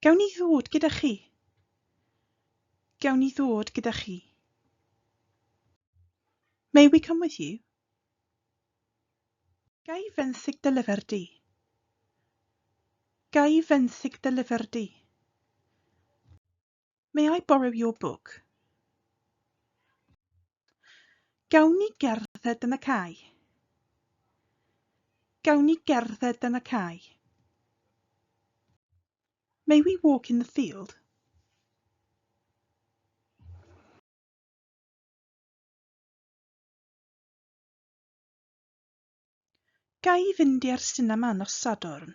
Gawn ni ddod gyda chi? Gawn ni ddod gyda chi? May we come with you? Ga i fenthyg dy lyfr di? Ga i fenthyg dy lyfr di? May I borrow your book? Gawn ni gerdded yn y cae? Gawn ni gerdded yn y cae? May we walk in the field? Ga i fynd i'r sinema nos Sadwrn?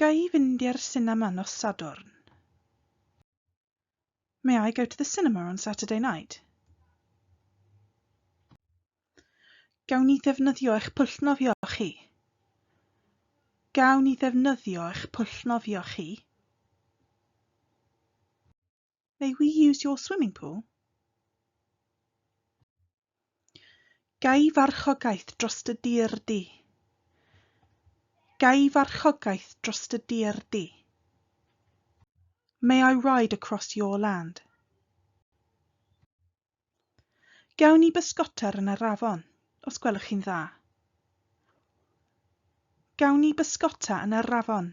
Ga i fynd i'r sinema nos Sadwrn? May I go to the cinema on Saturday night? Gawn ni ddefnyddio eich pwllnofio chi? Gawn ni ddefnyddio eich pwllnofio chi? May we use your swimming pool? Ga i farchogaeth dros dy dir di? Ga i farchogaeth dros dy dir di? May I ride across your land? Gawn ni bysgoter yn yr afon, os gwelwch chi'n dda. Gawn ni bysgota yn yr afon,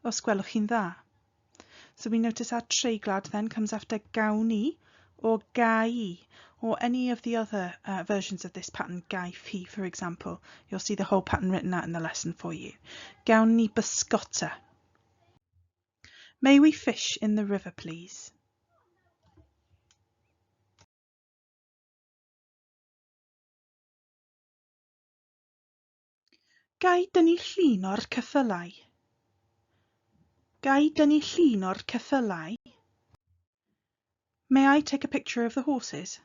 os gwelwch chi'n dda. So we notice our treiglad then comes after gawn ni or ga i, or any of the other versions of this pattern, gai fi for example. You'll see the whole pattern written out in the lesson for you. Gawn ni bysgota. May we fish in the river, please? Gai dynnu llun o'r ceffylau? Gai dynnu llun o'r ceffylau? May I take a picture of the horses?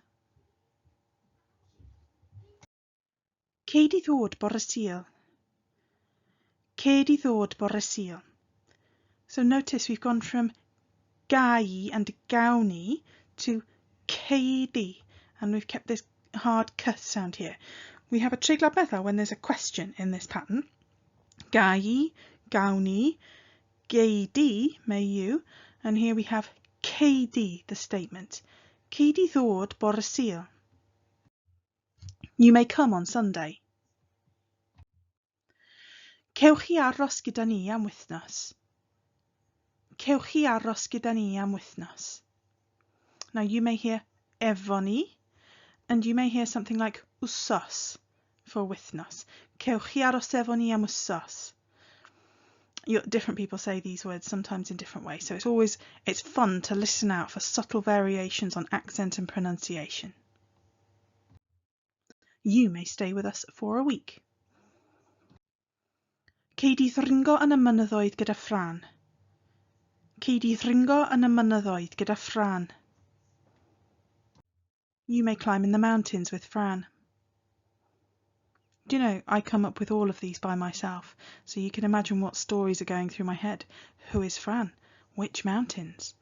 Cei di ddod bore Sul? Cei di ddod bore Sul? So notice we've gone from gai and gawni to cei di, and we've kept this hard c sound here. We have a treiglad meddal when there's a question in this pattern. Gai, gawni, gei di, may you, and here we have cei di, the statement. Cei di ddod bore Sul? You may come on Sunday. Cewch chi aros gyda ni am wythnos? Cewch chi aros gyda ni am wythnos? Now you may hear efo ni, and you may hear something like wsos for wythnos. Cewch chi aros efo ni am wsos? Different people say these words sometimes in different ways, so it's fun to listen out for subtle variations on accent and pronunciation. You may stay with us for a week. Cei di ddringo yn y mynyddoedd gyda Fran? Cei di ddringo yn y mynyddoedd gyda Fran? You may climb in the mountains with Fran. Do you know, I come up with all of these by myself, so you can imagine what stories are going through my head. Who is Fran? Which mountains?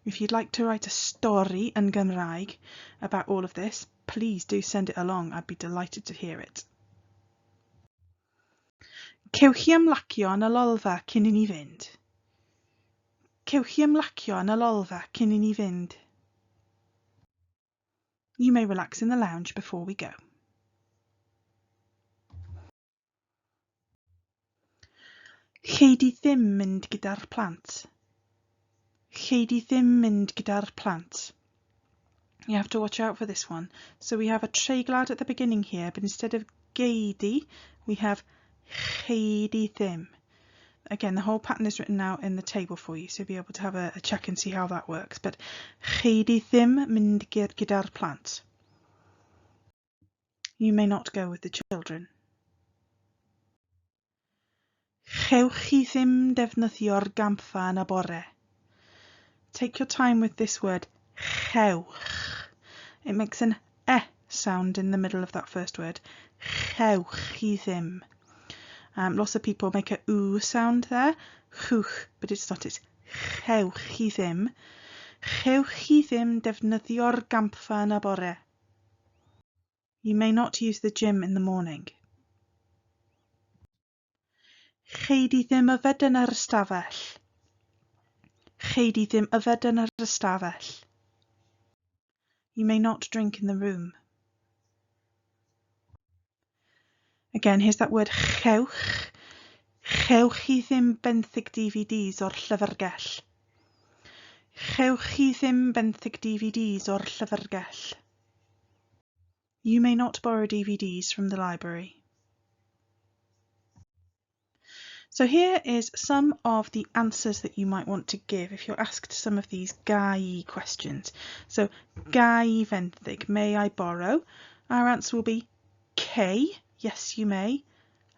If you'd like to write a story in Gymraeg about all of this, please do send it along. I'd be delighted to hear it. Cewch chi ymlacio yn y lolfa cyn I ni fynd? Cewch chi ymlacio yn y lolfa cyn I ni fynd? You may relax in the lounge before we go. Chei di ddim mynd gyda'r plant? Chei di ddim mynd gyda'r plant? You have to watch out for this one. So we have a treiglad at the beginning here, but instead of gei di, we have chei di ddim. Again, the whole pattern is written out in the table for you, so you'll be able to have a check and see how that works. But chei di ddim mynd gyda'r plant? You may not go with the children. Chewch chi ddim defnyddio'r gampfa yn y bore? Take your time with this word, chewch. It makes an e sound in the middle of that first word. Chewch chi ddim. Lots of people make a oo sound there, chwch, but it's not, it's chewch chi ddim. Chewch chi ddim defnyddio'r gampfa yn y bore? You may not use the gym in the morning. Chei di ddim yfed yn yr ystafell? Gei di ddim yfed yn yr ystafell. You may not drink in the room. Again, here's that word gewch. Gewch chi ddim benthyg DVDs o'r llyfrgell. Gewch chi ddim benthyg DVDs o'r llyfrgell. You may not borrow DVDs from the library. So here is some of the answers that you might want to give if you're asked some of these gai questions. So gai fenthyg, may I borrow? Our answer will be cei, yes you may.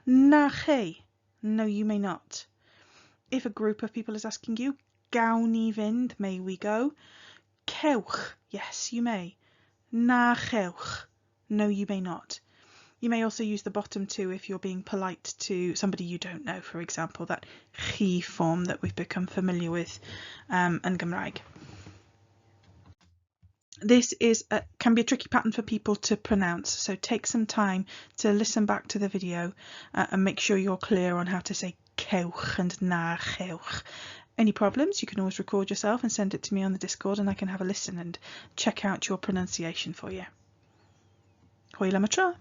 Na chei, no you may not. If a group of people is asking you, gawn ni fynd, may we go? Cewch, yes you may. Na chewch, no you may not. You may also use the bottom two if you're being polite to somebody you don't know, for example, that chi form that we've become familiar with in Cymraeg. This can be a tricky pattern for people to pronounce, so take some time to listen back to the video and make sure you're clear on how to say cewch and na chewch. Any problems, you can always record yourself and send it to me on the Discord and I can have a listen and check out your pronunciation for you. Hwyl am y tro!